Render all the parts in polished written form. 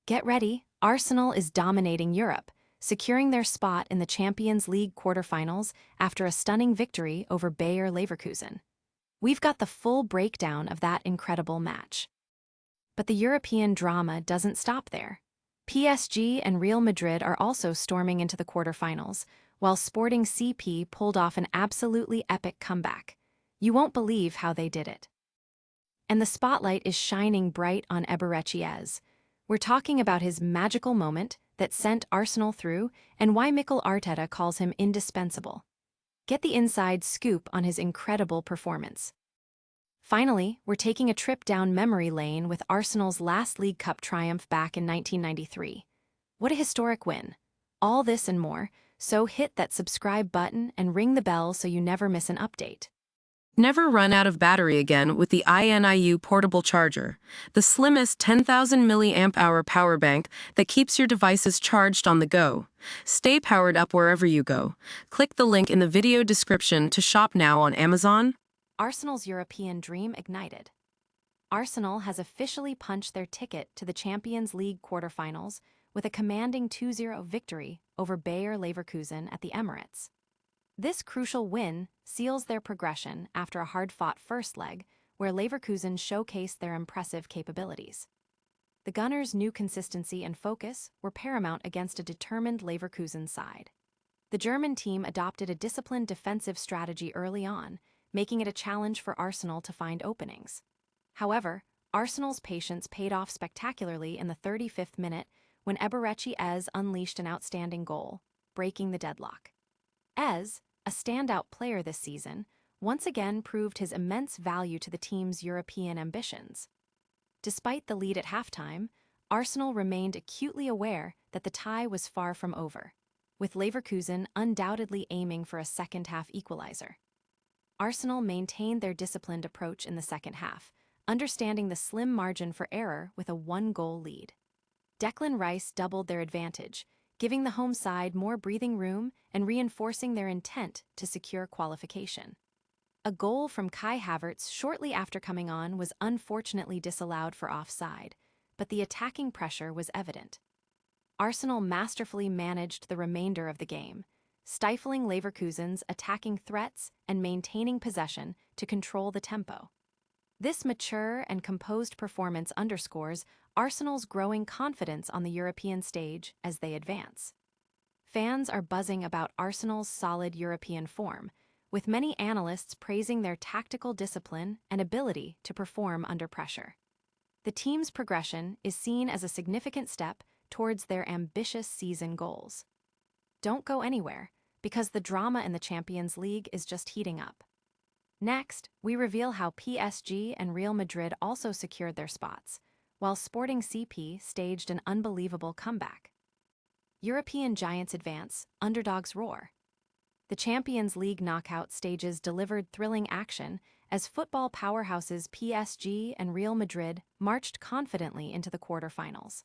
Get ready, Arsenal is dominating Europe, securing their spot in the Champions League quarterfinals after a stunning victory over Bayer Leverkusen. We've got the full breakdown of that incredible match. But the European drama doesn't stop there. PSG and Real Madrid are also storming into the quarterfinals, while Sporting CP pulled off an absolutely epic comeback. You won't believe how they did it. And the spotlight is shining bright on Eberechi Eze. We're talking about his magical moment that sent Arsenal through and why Mikel Arteta calls him indispensable. Get the inside scoop on his incredible performance. Finally, we're taking a trip down memory lane with Arsenal's last League Cup triumph back in 1993. What a historic win. All this and more, so hit that subscribe button and ring the bell so you never miss an update. Never run out of battery again with the INIU portable charger, the slimmest 10,000 mAh power bank that keeps your devices charged on the go. Stay powered up wherever you go. Click the link in the video description to shop now on Amazon. Arsenal's European dream ignited. Arsenal has officially punched their ticket to the Champions League quarterfinals with a commanding 2-0 victory over Bayer Leverkusen at the Emirates. This crucial win seals their progression after a hard-fought first leg, where Leverkusen showcased their impressive capabilities. The Gunners' new consistency and focus were paramount against a determined Leverkusen side. The German team adopted a disciplined defensive strategy early on, making it a challenge for Arsenal to find openings. However, Arsenal's patience paid off spectacularly in the 35th minute when Eberechi Eze unleashed an outstanding goal, breaking the deadlock. Eze, a standout player this season, once again proved his immense value to the team's European ambitions. Despite the lead at halftime, Arsenal remained acutely aware that the tie was far from over, with Leverkusen undoubtedly aiming for a second-half equalizer. Arsenal maintained their disciplined approach in the second half, understanding the slim margin for error with a one-goal lead. Declan Rice doubled their advantage, giving the home side more breathing room and reinforcing their intent to secure qualification. A goal from Kai Havertz shortly after coming on was unfortunately disallowed for offside, but the attacking pressure was evident. Arsenal masterfully managed the remainder of the game, stifling Leverkusen's attacking threats and maintaining possession to control the tempo. This mature and composed performance underscores Arsenal's growing confidence on the European stage as they advance. Fans are buzzing about Arsenal's solid European form, with many analysts praising their tactical discipline and ability to perform under pressure. The team's progression is seen as a significant step towards their ambitious season goals. Don't go anywhere, because the drama in the Champions League is just heating up. Next, we reveal how PSG and Real Madrid also secured their spots, while Sporting CP staged an unbelievable comeback. European giants advance, underdogs roar. The Champions League knockout stages delivered thrilling action as football powerhouses PSG and Real Madrid marched confidently into the quarterfinals.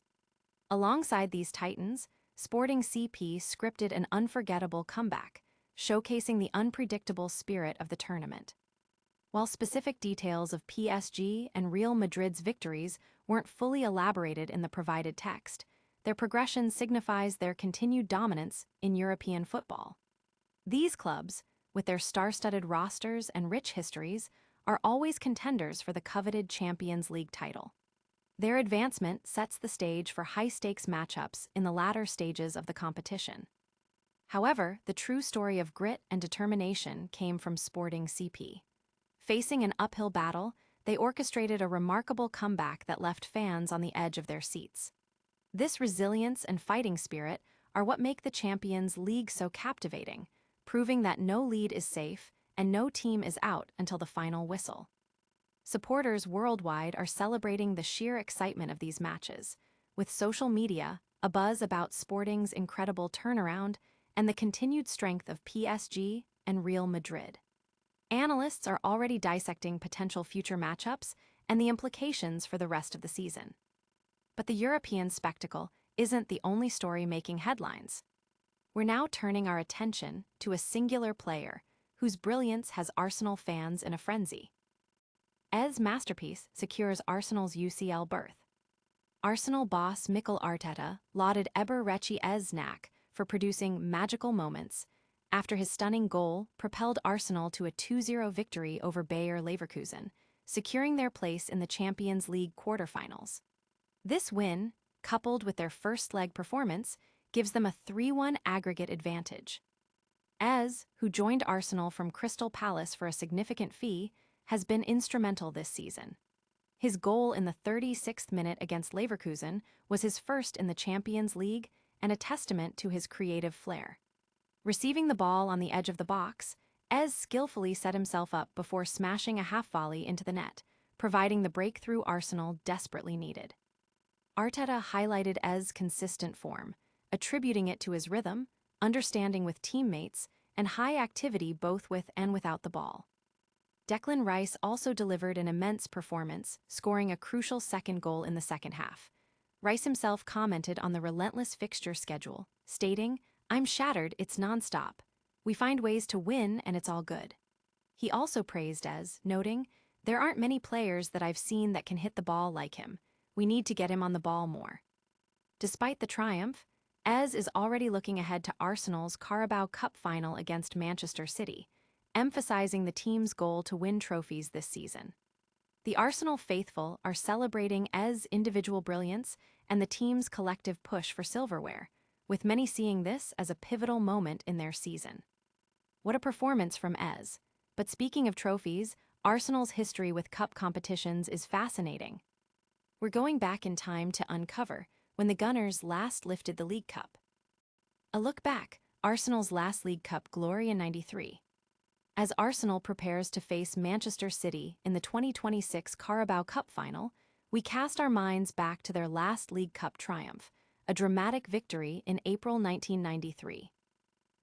Alongside these titans, Sporting CP scripted an unforgettable comeback, showcasing the unpredictable spirit of the tournament. While specific details of PSG and Real Madrid's victories weren't fully elaborated in the provided text, their progression signifies their continued dominance in European football. These clubs, with their star-studded rosters and rich histories, are always contenders for the coveted Champions League title. Their advancement sets the stage for high-stakes matchups in the latter stages of the competition. However, the true story of grit and determination came from Sporting CP. Facing an uphill battle, they orchestrated a remarkable comeback that left fans on the edge of their seats. This resilience and fighting spirit are what make the Champions League so captivating, proving that no lead is safe and no team is out until the final whistle. Supporters worldwide are celebrating the sheer excitement of these matches, with social media abuzz about Sporting's incredible turnaround and the continued strength of PSG and Real Madrid. Analysts are already dissecting potential future matchups and the implications for the rest of the season. But the European spectacle isn't the only story making headlines. We're now turning our attention to a singular player whose brilliance has Arsenal fans in a frenzy. Eze's masterpiece secures Arsenal's UCL berth. Arsenal boss Mikel Arteta lauded Eberechi Eze for producing magical moments after his stunning goal propelled Arsenal to a 2-0 victory over Bayer Leverkusen, securing their place in the Champions League quarterfinals. This win, coupled with their first-leg performance, gives them a 3-1 aggregate advantage. Eze, who joined Arsenal from Crystal Palace for a significant fee, has been instrumental this season. His goal in the 36th minute against Leverkusen was his first in the Champions League and a testament to his creative flair. Receiving the ball on the edge of the box, Eze skillfully set himself up before smashing a half-volley into the net, providing the breakthrough Arsenal desperately needed. Arteta highlighted Eze's consistent form, attributing it to his rhythm, understanding with teammates, and high activity both with and without the ball. Declan Rice also delivered an immense performance, scoring a crucial second goal in the second half. Rice himself commented on the relentless fixture schedule, stating, "I'm shattered, it's non-stop. We find ways to win and it's all good." He also praised Eze, noting, "There aren't many players that I've seen that can hit the ball like him. We need to get him on the ball more." Despite the triumph, Eze is already looking ahead to Arsenal's Carabao Cup final against Manchester City, emphasizing the team's goal to win trophies this season. The Arsenal faithful are celebrating Eze's individual brilliance and the team's collective push for silverware, with many seeing this as a pivotal moment in their season. What a performance from Eze! But speaking of trophies, Arsenal's history with cup competitions is fascinating. We're going back in time to uncover when the Gunners last lifted the League Cup. A look back, Arsenal's last League Cup glory in '93. As Arsenal prepares to face Manchester City in the 2026 Carabao Cup final, we cast our minds back to their last League Cup triumph, a dramatic victory in April 1993.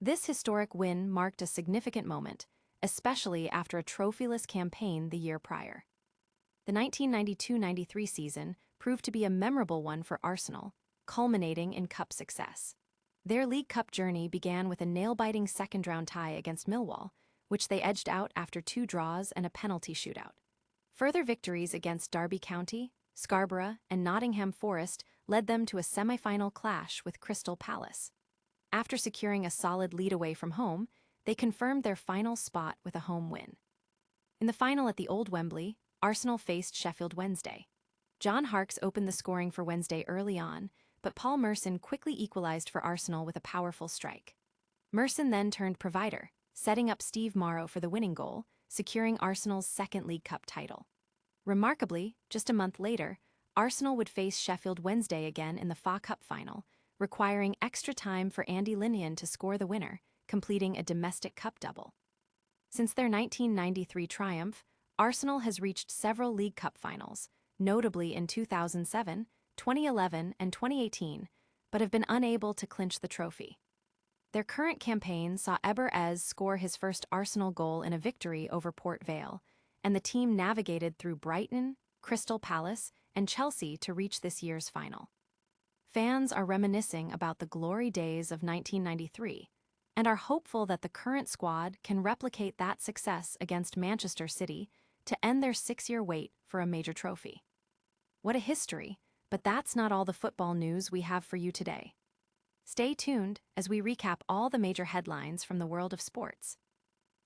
This historic win marked a significant moment, especially after a trophyless campaign the year prior. The 1992-93 season proved to be a memorable one for Arsenal, culminating in cup success. Their League Cup journey began with a nail-biting second-round tie against Millwall, which they edged out after 2 draws and a penalty shootout. Further victories against Derby County, Scarborough, and Nottingham Forest led them to a semi-final clash with Crystal Palace. After securing a solid lead away from home, they confirmed their final spot with a home win. In the final at the Old Wembley, Arsenal faced Sheffield Wednesday. John Harkes opened the scoring for Wednesday early on, but Paul Merson quickly equalized for Arsenal with a powerful strike. Merson then turned provider, setting up Steve Morrow for the winning goal, securing Arsenal's second League Cup title. Remarkably, just a month later, Arsenal would face Sheffield Wednesday again in the FA Cup final, requiring extra time for Andy Linnean to score the winner, completing a domestic cup double. Since their 1993 triumph, Arsenal has reached several League Cup finals, notably in 2007, 2011, and 2018, but have been unable to clinch the trophy. Their current campaign saw Eberechi Eze score his first Arsenal goal in a victory over Port Vale, and the team navigated through Brighton, Crystal Palace, and Chelsea to reach this year's final. Fans are reminiscing about the glory days of 1993 and are hopeful that the current squad can replicate that success against Manchester City to end their 6-year wait for a major trophy. What a history, but that's not all the football news we have for you today. Stay tuned as we recap all the major headlines from the world of sports.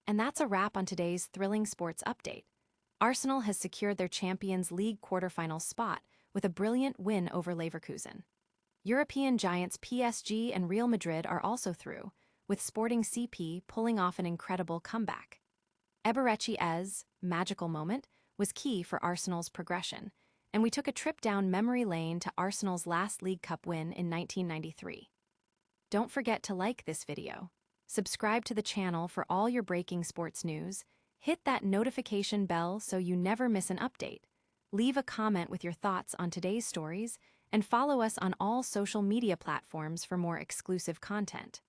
And that's a wrap on today's thrilling sports update. Arsenal has secured their Champions League quarterfinal spot with a brilliant win over Leverkusen. European giants PSG and Real Madrid are also through, with Sporting CP pulling off an incredible comeback. Eberechi Eze's magical moment was key for Arsenal's progression, and we took a trip down memory lane to Arsenal's last League Cup win in 1993. Don't forget to like this video, subscribe to the channel for all your breaking sports news, hit that notification bell so you never miss an update, leave a comment with your thoughts on today's stories, and follow us on all social media platforms for more exclusive content.